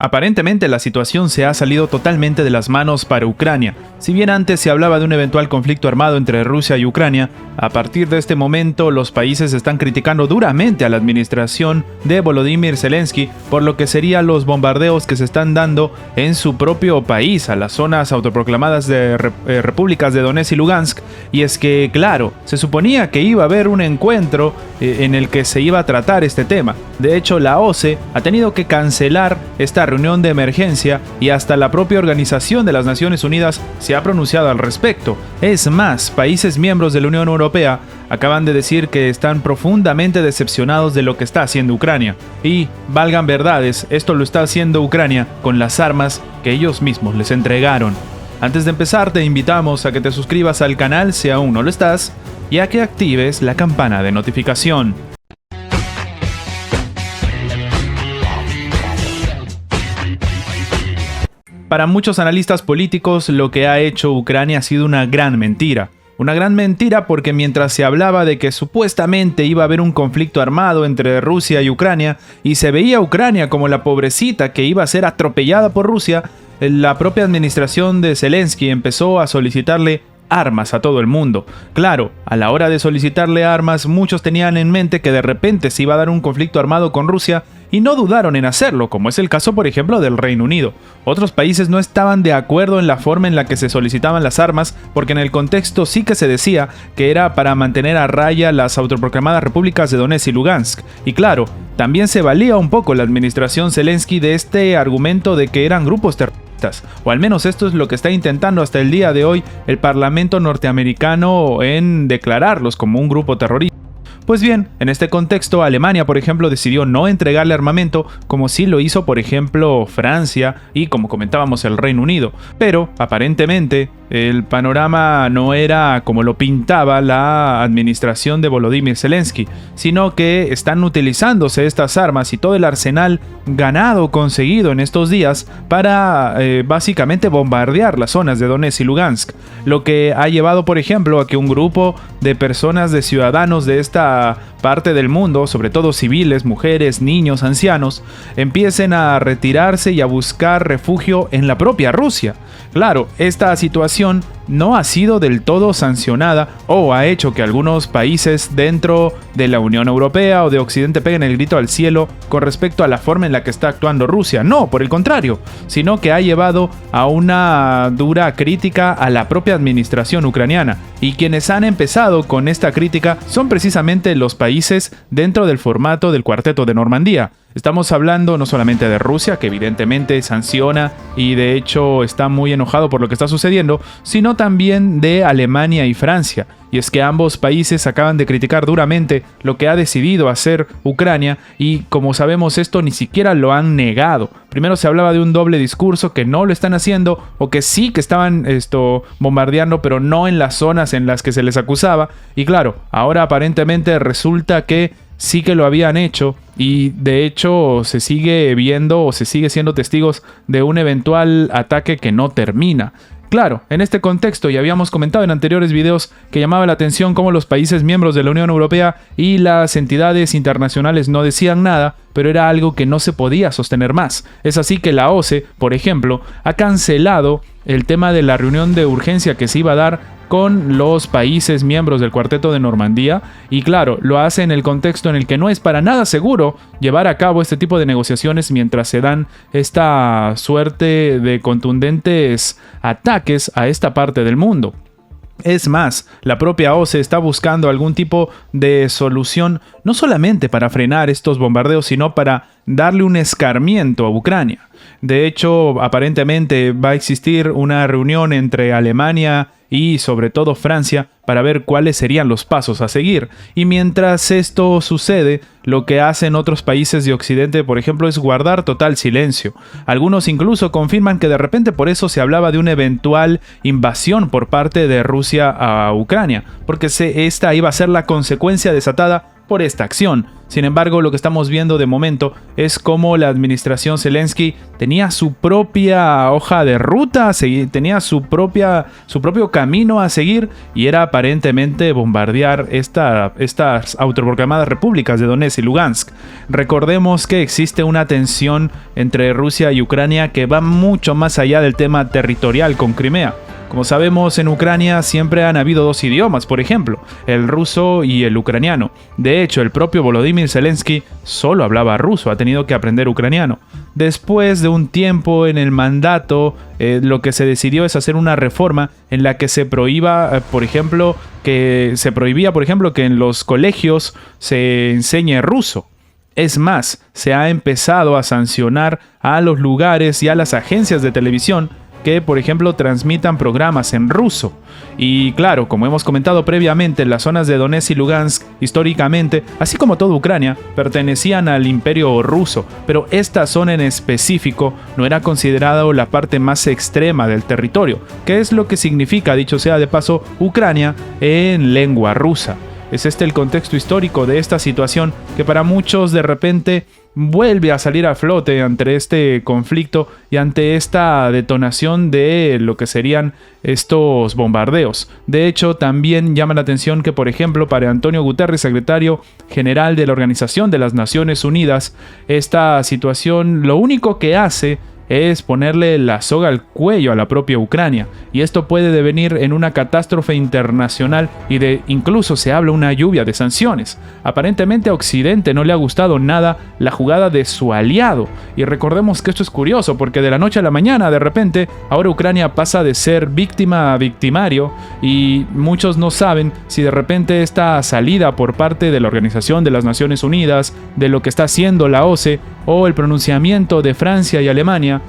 Aparentemente la situación se ha salido totalmente de las manos para Ucrania. Si bien antes se hablaba de un eventual conflicto armado entre Rusia y Ucrania, a partir de este momento los países están criticando duramente a la administración de Volodymyr Zelensky por lo que serían los bombardeos que se están dando en su propio país a las zonas autoproclamadas de repúblicas de Donetsk y Lugansk. Y es que, claro, se suponía que iba a haber un encuentro en el que se iba a tratar este tema. De hecho, la OCE ha tenido que cancelar esta reunión de emergencia y hasta la propia Organización de las Naciones Unidas se ha pronunciado al respecto. Es más, países miembros de la Unión Europea acaban de decir que están profundamente decepcionados de lo que está haciendo Ucrania. Y, valgan verdades, esto lo está haciendo Ucrania con las armas que ellos mismos les entregaron. Antes de empezar, te invitamos a que te suscribas al canal si aún no lo estás y a que actives la campana de notificación. Para muchos analistas políticos, lo que ha hecho Ucrania ha sido una gran mentira. Una gran mentira porque mientras se hablaba de que supuestamente iba a haber un conflicto armado entre Rusia y Ucrania, y se veía a Ucrania como la pobrecita que iba a ser atropellada por Rusia, la propia administración de Zelensky empezó a solicitarle armas a todo el mundo. Claro, a la hora de solicitarle armas, muchos tenían en mente que de repente se iba a dar un conflicto armado con Rusia y no dudaron en hacerlo, como es el caso por ejemplo del Reino Unido. Otros países no estaban de acuerdo en la forma en la que se solicitaban las armas, porque en el contexto sí que se decía que era para mantener a raya las autoproclamadas repúblicas de Donetsk y Lugansk. Y claro, también se valía un poco la administración Zelensky de este argumento de que eran grupos terroristas, o al menos esto es lo que está intentando hasta el día de hoy el Parlamento norteamericano en declararlos como un grupo terrorista. Pues bien, en este contexto, Alemania, por ejemplo, decidió no entregarle armamento, como sí lo hizo, por ejemplo, Francia y, como comentábamos, el Reino Unido. Pero, aparentemente, el panorama no era como lo pintaba la administración de Volodymyr Zelensky, sino que están utilizándose estas armas y todo el arsenal ganado, conseguido en estos días, para básicamente bombardear las zonas de Donetsk y Lugansk. Lo que ha llevado, por ejemplo, a que un grupo de personas, de ciudadanos de esta parte del mundo, sobre todo civiles, mujeres, niños, ancianos, empiecen a retirarse y a buscar refugio en la propia Rusia. Claro, esta situación no ha sido del todo sancionada o ha hecho que algunos países dentro de la Unión Europea o de Occidente peguen el grito al cielo con respecto a la forma en la que está actuando Rusia. No, por el contrario, sino que ha llevado a una dura crítica a la propia administración ucraniana. Y quienes han empezado con esta crítica son precisamente los países dentro del formato del Cuarteto de Normandía. Estamos hablando no solamente de Rusia, que evidentemente sanciona y de hecho está muy enojado por lo que está sucediendo, sino también de Alemania y Francia. Y es que ambos países acaban de criticar duramente lo que ha decidido hacer Ucrania y, como sabemos, esto ni siquiera lo han negado. Primero se hablaba de un doble discurso, que no lo están haciendo o que sí que estaban bombardeando, pero no en las zonas en las que se les acusaba. Y claro, ahora aparentemente resulta que sí que lo habían hecho y de hecho se sigue viendo o se sigue siendo testigos de un eventual ataque que no termina. Claro, en este contexto, y habíamos comentado en anteriores videos que llamaba la atención cómo los países miembros de la Unión Europea y las entidades internacionales no decían nada, pero era algo que no se podía sostener más. Es así que la OCE, por ejemplo, ha cancelado el tema de la reunión de urgencia que se iba a dar con los países miembros del Cuarteto de Normandía, y claro, lo hace en el contexto en el que no es para nada seguro llevar a cabo este tipo de negociaciones mientras se dan esta suerte de contundentes ataques a esta parte del mundo. Es más, la propia OCE está buscando algún tipo de solución no solamente para frenar estos bombardeos, sino para darle un escarmiento a Ucrania. De hecho, aparentemente va a existir una reunión entre Alemania y sobre todo Francia para ver cuáles serían los pasos a seguir. Y mientras esto sucede, lo que hacen otros países de Occidente, por ejemplo, es guardar total silencio. Algunos incluso confirman que de repente por eso se hablaba de una eventual invasión por parte de Rusia a Ucrania, porque esta iba a ser la consecuencia desatada por esta acción. Sin embargo, lo que estamos viendo de momento es cómo la administración Zelensky tenía su propia hoja de ruta, tenía su propio camino a seguir, y era aparentemente bombardear estas autoproclamadas repúblicas de Donetsk y Lugansk. Recordemos que existe una tensión entre Rusia y Ucrania que va mucho más allá del tema territorial con Crimea. Como sabemos, en Ucrania siempre han habido dos idiomas, por ejemplo, el ruso y el ucraniano. De hecho, el propio Volodymyr Zelensky solo hablaba ruso, ha tenido que aprender ucraniano. Después de un tiempo en el mandato, lo que se decidió es hacer una reforma en la que se prohibía, por ejemplo, que en los colegios se enseñe ruso. Es más, se ha empezado a sancionar a los lugares y a las agencias de televisión que, por ejemplo, transmitan programas en ruso. Y claro, como hemos comentado previamente, las zonas de Donetsk y Lugansk, históricamente, así como toda Ucrania, pertenecían al Imperio ruso, pero esta zona en específico no era considerada la parte más extrema del territorio, que es lo que significa, dicho sea de paso, Ucrania en lengua rusa. Es este el contexto histórico de esta situación que para muchos de repente vuelve a salir a flote ante este conflicto y ante esta detonación de lo que serían estos bombardeos. De hecho, también llama la atención que, por ejemplo, para Antonio Guterres, secretario general de la Organización de las Naciones Unidas, esta situación lo único que hace es ponerle la soga al cuello a la propia Ucrania, y esto puede devenir en una catástrofe internacional y incluso se habla una lluvia de sanciones. Aparentemente a Occidente no le ha gustado nada la jugada de su aliado, y recordemos que esto es curioso porque de la noche a la mañana de repente ahora Ucrania pasa de ser víctima a victimario, y muchos no saben si de repente esta salida por parte de la Organización de las Naciones Unidas, de lo que está haciendo la OCE o el pronunciamiento de Francia y Alemania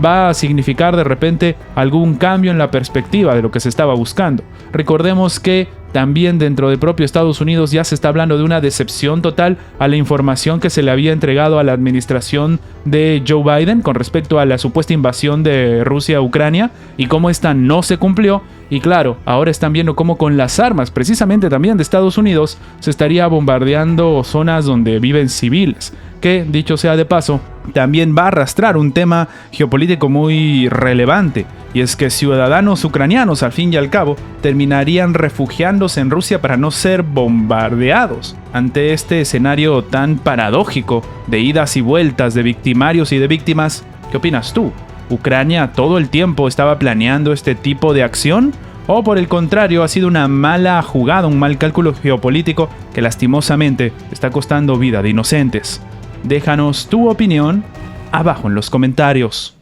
va a significar de repente algún cambio en la perspectiva de lo que se estaba buscando. Recordemos que también dentro del propio Estados Unidos ya se está hablando de una decepción total a la información que se le había entregado a la administración de Joe Biden con respecto a la supuesta invasión de Rusia a Ucrania y cómo esta no se cumplió. Y claro, ahora están viendo cómo con las armas, precisamente también de Estados Unidos, se estaría bombardeando zonas donde viven civiles, que, dicho sea de paso, también va a arrastrar un tema geopolítico muy relevante, y es que ciudadanos ucranianos, al fin y al cabo, terminarían refugiándose en Rusia para no ser bombardeados. Ante este escenario tan paradójico de idas y vueltas de victimarios y de víctimas, ¿qué opinas tú? ¿Ucrania todo el tiempo estaba planeando este tipo de acción? ¿O por el contrario ha sido una mala jugada, un mal cálculo geopolítico que lastimosamente está costando vida de inocentes? Déjanos tu opinión abajo en los comentarios.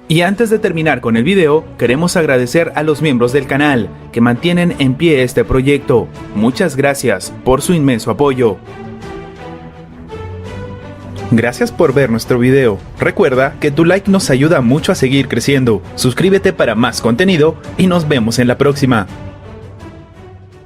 Y antes de terminar con el video, queremos agradecer a los miembros del canal que mantienen en pie este proyecto. Muchas gracias por su inmenso apoyo. Gracias por ver nuestro video. Recuerda que tu like nos ayuda mucho a seguir creciendo. Suscríbete para más contenido y nos vemos en la próxima.